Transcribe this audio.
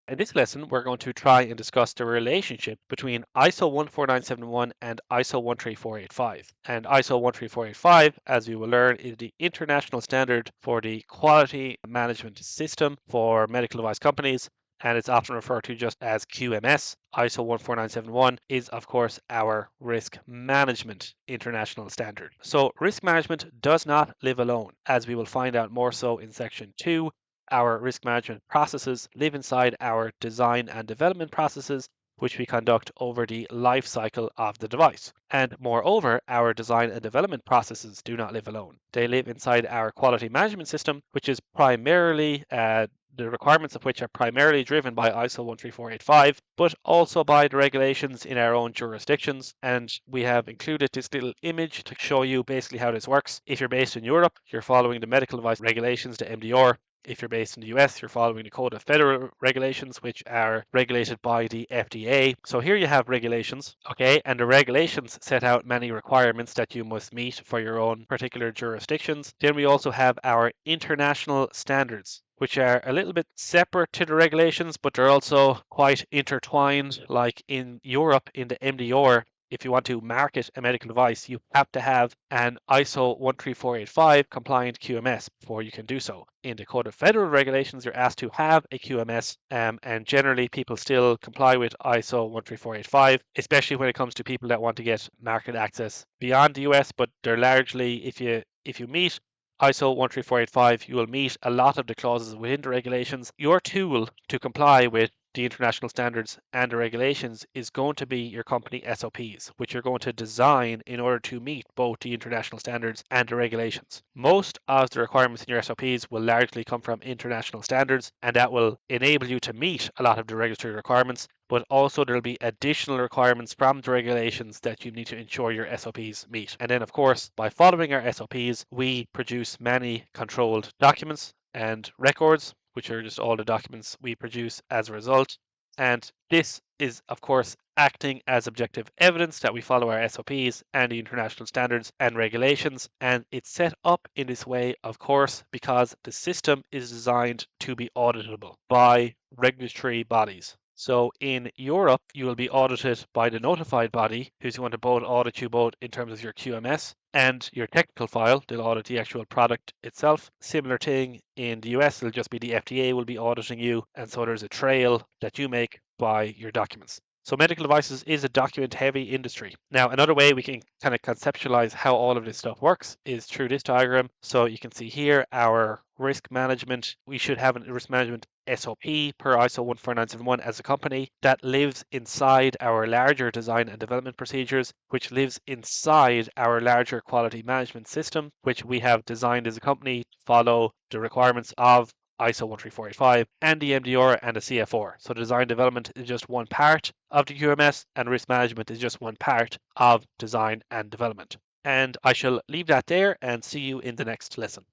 In this lesson, we're going to try and discuss the relationship between ISO 14971 and ISO 13485. And ISO 13485, as we will learn, is the international standard for the quality management system for medical device companies, and it's often referred to just as QMS. ISO 14971 is, of course, our risk management international standard. So, risk management does not live alone, as we will find out more so in section 2. Our risk management processes live inside our design and development processes, which we conduct over the life cycle of the device. And moreover, our design and development processes do not live alone. They live inside our quality management system, which is primarily the requirements of which are primarily driven by ISO 13485, but also by the regulations in our own jurisdictions. And we have included this little image to show you basically how this works. If you're based in Europe, you're following the medical device regulations, the MDR. If you're based in the US, you're following the Code of Federal Regulations, which are regulated by the FDA. So here you have regulations, okay, and the regulations set out many requirements that you must meet for your own particular jurisdictions. Then we also have our international standards, which are a little bit separate to the regulations, but they're also quite intertwined. Like in Europe, in the MDR, if you want to market a medical device, you have to have an ISO 13485 compliant QMS before you can do so. In the Code of Federal Regulations, you're asked to have a QMS, and generally people still comply with ISO 13485, especially when it comes to people that want to get market access beyond the US. But they're largely, if you meet ISO 13485, you will meet a lot of the clauses within the regulations. Your tool to comply with the international standards and the regulations is going to be your company SOPs, which you're going to design in order to meet both the international standards and the regulations. Most of the requirements in your SOPs will largely come from international standards, and that will enable you to meet a lot of the regulatory requirements, but also there'll be additional requirements from the regulations that you need to ensure your SOPs meet. And then, of course, by following our SOPs, we produce many controlled documents and records, which are just all the documents we produce as a result. And this is, of course, acting as objective evidence that we follow our SOPs and the international standards and regulations. And it's set up in this way, of course, because the system is designed to be auditable by regulatory bodies. So in Europe, you will be audited by the notified body, who's going to both audit you both in terms of your QMS and your technical file. They'll audit the actual product itself. Similar thing in the US, it'll just be the FDA will be auditing you, and so there's a trail that you make by your documents. So medical devices is a document-heavy industry. Now, another way we can kind of conceptualize how all of this stuff works is through this diagram. So you can see here our risk management. We should have a risk management SOP per ISO 14971 as a company that lives inside our larger design and development procedures, which lives inside our larger quality management system, which we have designed as a company to follow the requirements of ISO 13485 and the MDR and the CF4. So design development is just one part of the QMS, and risk management is just one part of design and development. And I shall leave that there and see you in the next lesson.